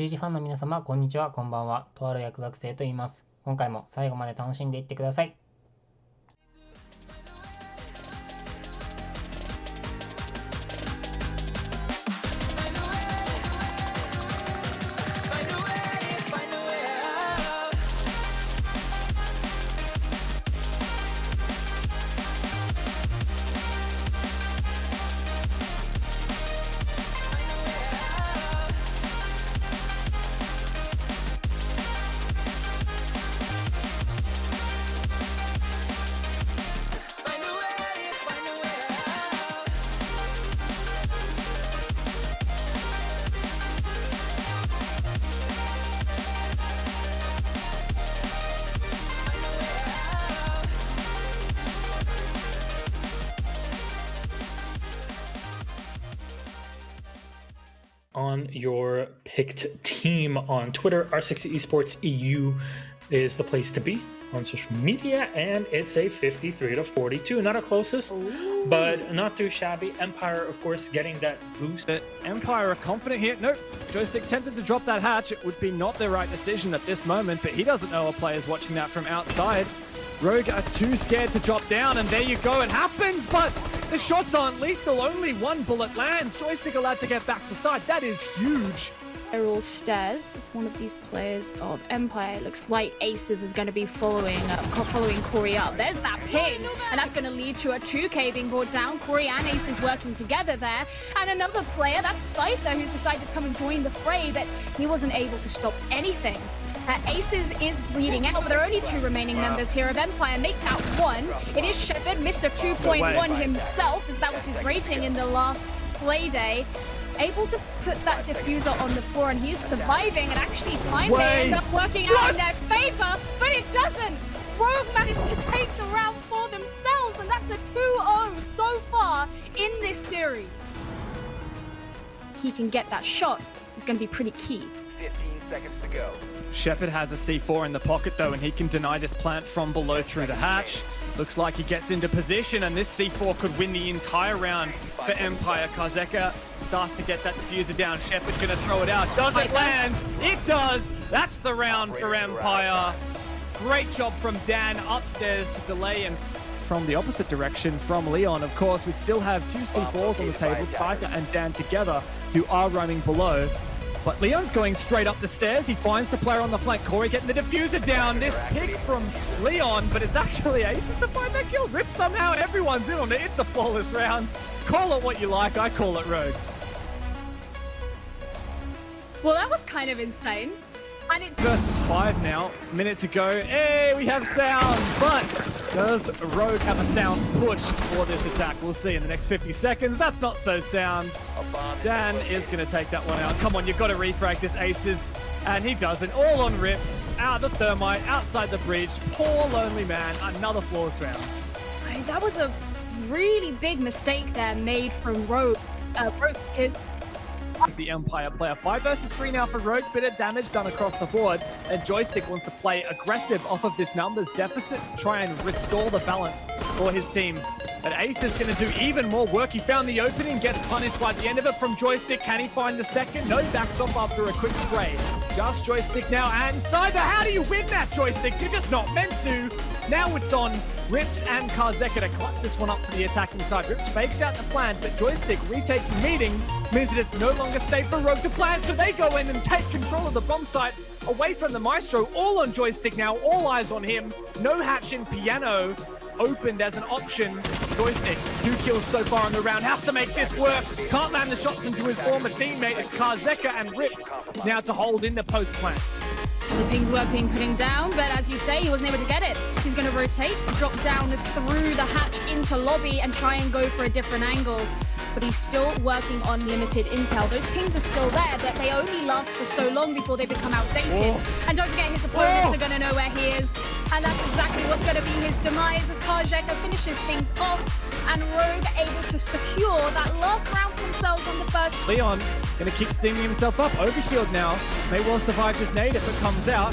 シージファンの皆様、こんにちは、こんばんは。とある薬学生と言います。今回も最後まで楽しんでいってください。On your picked team on Twitter, R60 Esports EU is the place to be on social media, and it's a 53-42. Not our closest, but not too shabby. Empire, of course, getting that boost. Empire are confident here. Nope. Joystick tempted to drop that hatch. It would be not the right decision at this moment, but he doesn't know a player's watching that from outside. Rogue are too scared to drop down, and there you go. It happens, but the shots aren't lethal. Only one bullet lands. Joystick allowed to get back to side. That is huge. Errol Stairs is one of these players of Empire. It looks like Aces is going to be following Corey up. There's that ping, and that's going to lead to a 2K being brought down. Corey and Aces working together there. And another player, that's Scyther, who's decided to come and join the fray, but he wasn't able to stop anything. Aces is bleeding out, but there are only two remaining members here of Empire. Make that one. It is Shepard, Mr. 2.1 himself, as that was his rating in the last play day. Able to put that diffuser on the floor, and he is surviving, and actually time may end up working out in their favor, but it doesn't. Rogue managed to take the round for themselves, and that's a 2-0 so far in this series. He can get that shot. It's going to be pretty key. 15 seconds to go. Shepard has a C4 in the pocket though, and he can deny this plant from below through the hatch. Looks like he gets into position, and this C4 could win the entire round for Empire. Karzheka starts to get that diffuser down. Shepard's going to throw it out. Does it land? It does! That's the round for Empire. Great job from Dan upstairs to delay, and from the opposite direction from Leon, of course, we still have two C4s on the table, Spiker and Dan together, who are running below. But Leon's going straight up the stairs. He finds the player on the flank. Corey getting the diffuser down. This pick from Leon, but it's actually Aces to find that kill. Rip somehow. Everyone's in on it. It's a flawless round. Call it what you like. I call it Rogues. Well, that was kind of insane. And it Versus 5 now. Minute to go. Hey, we have sound. But does Rogue have a sound push for this attack? We'll see in the next 50 seconds. That's not so sound. Dan is going to take that one out. Come on, you've got to refrag this Aces. And he doesn't. All on Rips. Out the Thermite. Outside the bridge. Poor lonely man. Another flawless round. That was a really big mistake there made from Rogue. Rogue kid. Is the Empire player. 5 versus 3 now for Rogue. Bit of damage done across the board. And Joystick wants to play aggressive off of this numbers deficit to try and restore the balance for his team. But Ace is going to do even more work. He found the opening, gets punished by the end of it from Joystick. Can he find the second? No, backs off after a quick spray. Just Joystick now, and Cyber, how do you win that, Joystick? You're just not meant to. Now it's on Rips and Karzheka to clutch this one up for the attacking side. Rips fakes out the plant, but Joystick retaking meeting means that it's no longer safe for Rogue to plant, so they go in and take control of the bomb site away from the Maestro. All on Joystick now, all eyes on him. No hatch in Piano opened as an option. Joystick, 2 kills so far in the round, has to make this work. Can't land the shots into his former teammate. It's Karzheka and Rips now to hold in the post plant. The pings were being putting down, but as you say, he wasn't able to get it. He's going to rotate, drop down through the hatch into lobby and try and go for a different angle. But he's still working on limited intel. Those pings are still there, but they only last for so long before they become outdated. And don't forget, his opponents are going to know where he is. And that's exactly what's going to be his demise as Karzheka finishes things off. And Rogue able to secure that last round for themselves on the first. Leon going to keep steaming himself up. Overhealed now. May well survive this nade if it comes out.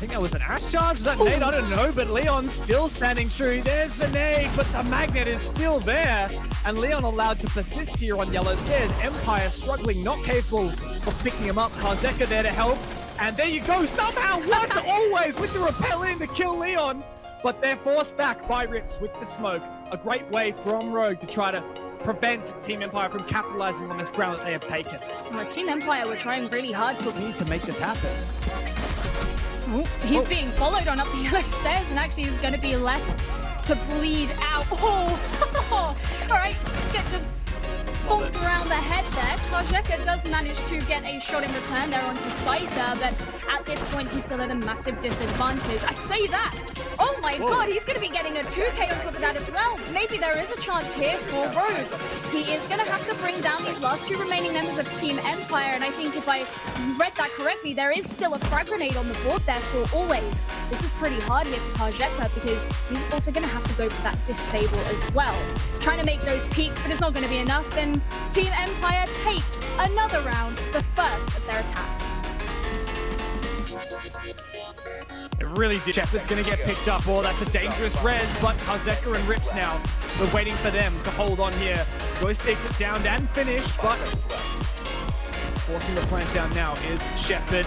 think that was an Ash charge. Was that nade? I don't know, but Leon still standing true. There's the nade, but the magnet is still there. And Leon allowed to persist here on yellow stairs. Empire struggling, not capable of picking him up. karzheka there to help. And there you go. Somehow, what always with the repel in to kill Leon. But they're forced back by Rips with the smoke. A great way from Rogue to try to prevent Team Empire from capitalizing on this ground that they have taken. Team Empire were trying really hard to We need to make this happen. He's being followed on up the yellow stairs and actually is going to be left to bleed out. Oh, all right, get just bonked around the head there. karzheka does manage to get a shot in return there onto Scyther, but at this point he's still at a massive disadvantage. I say that. Oh my god, he's going to be getting a 2k on top of that as well. Maybe there is a chance here for Rogue. He is going to have to bring down these last two remaining members of Team Empire, and I think if I read that correctly, there is still a frag grenade on the board there for Always. This is pretty hard here for karzheka because he's also going to have to go for that disable as well. Trying to make those peaks, but it's not going to be enough, and Team Empire take another round, the first of their attacks. It really did. Shepard's going to get picked up. Oh, that's a dangerous res, but karzheka and Rips now. We're waiting for them to hold on here. Joystick down and finished, but forcing the plant down now is Shepard.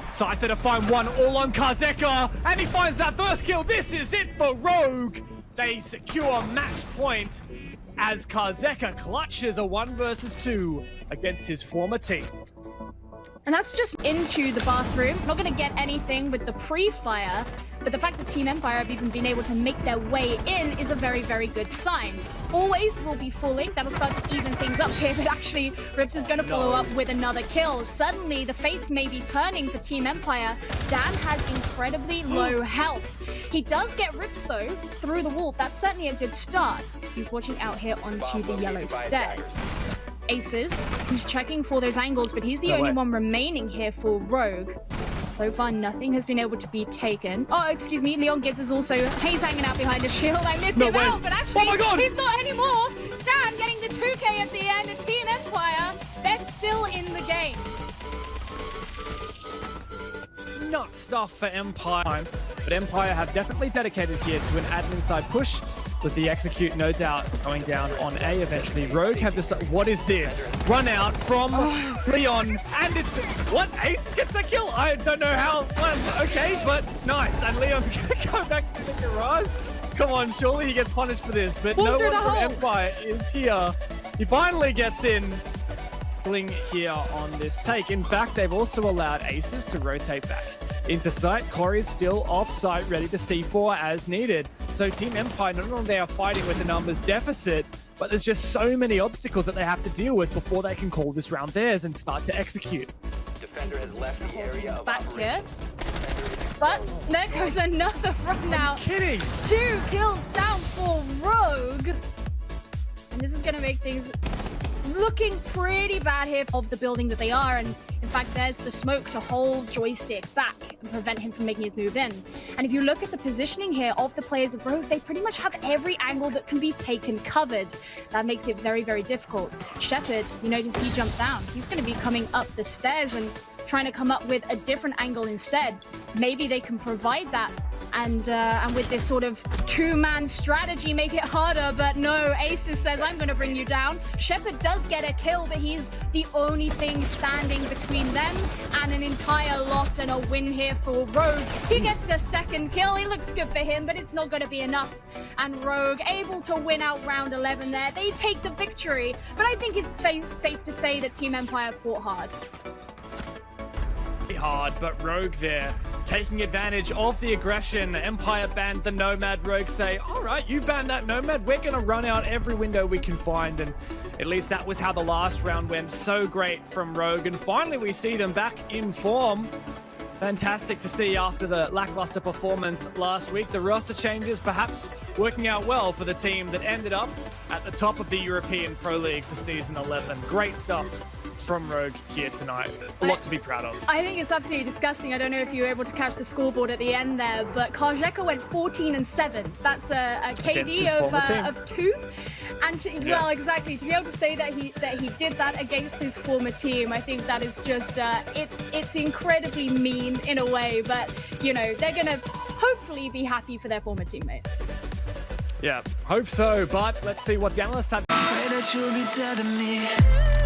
Scyther to find one all on karzheka, and he finds that first kill. This is it for Rogue. They secure match point as karzheka clutches a 1 versus 2 against his former team. And that's just into the bathroom. Not going to get anything with the pre-fire, but the fact that Team Empire have even been able to make their way in is a very, very good sign. Always will be falling. That'll start to even things up here, but actually Rips is going to follow up with another kill. Suddenly, the fates may be turning for Team Empire. Dan has incredibly low health. He does get Rips, though, through the wall. That's certainly a good start. He's watching out here onto the yellow stairs. Aces, he's checking for those angles, but he's the only one remaining here for Rogue. So far, nothing has been able to be taken. Oh, excuse me, Leon Gids is also, he's hanging out behind a shield. I missed him out, but actually, he's not anymore. Dan getting the 2k at the end, and Team Empire, they're still in the game. Nut stuff for Empire, but Empire have definitely dedicated here to an admin side push, with the execute no doubt going down on A eventually. Rogue have this, what is this? Run out from Leon, and it's, what? Ace gets the kill? I don't know how, okay, but nice. And Leon's gonna go back to the garage. Come on, surely he gets punished for this, but no one from Empire is here. He finally gets in. Here on this take. In fact, they've also allowed Aces to rotate back into sight. Corey's still off site, ready to C4 as needed. So Team Empire, not only they are fighting with the numbers deficit, but there's just so many obstacles that they have to deal with before they can call this round theirs and start to execute. Defender has left the area of Back operation. here. But there goes another run out. Kidding. 2 kills down for Rogue. And this is going to make things looking pretty bad here of the building that they are, and in fact there's the smoke to hold Joystick back and prevent him from making his move in. And if you look at the positioning here of the players of Rogue, they pretty much have every angle that can be taken covered. That makes it very, very difficult. Shepard, you notice he jumped down. He's going to be coming up the stairs and trying to come up with a different angle instead. Maybe they can provide that, and with this sort of two-man strategy make it harder, but no, Aces says, I'm going to bring you down. Shepard does get a kill, but he's the only thing standing between them and an entire loss and a win here for Rogue. He gets a second kill. He looks good for him, but it's not going to be enough. And Rogue able to win out round 11 there. They take the victory, but I think it's safe to say that Team Empire fought hard. Hard, but Rogue there taking advantage of the aggression. Empire banned the Nomad. Rogue say, all right, you banned that Nomad, we're gonna run out every window we can find. And at least that was how the last round went. So great from Rogue, and finally we see them back in form. Fantastic to see after the lackluster performance last week. The roster changes perhaps working out well for the team that ended up at the top of the European Pro League for Season 11. Great stuff from Rogue here tonight. A lot to be proud of. I think it's absolutely disgusting. I don't know if you were able to catch the scoreboard at the end there, but karzheka went 14-7. That's a KD of 2. And well, exactly, to be able to say that he did that against his former team, I think that is just it's incredibly mean in a way, but you know, they're gonna hopefully be happy for their former teammate. Yeah, hope so, but let's see what the analysts have. Pray that you'll be dead to me.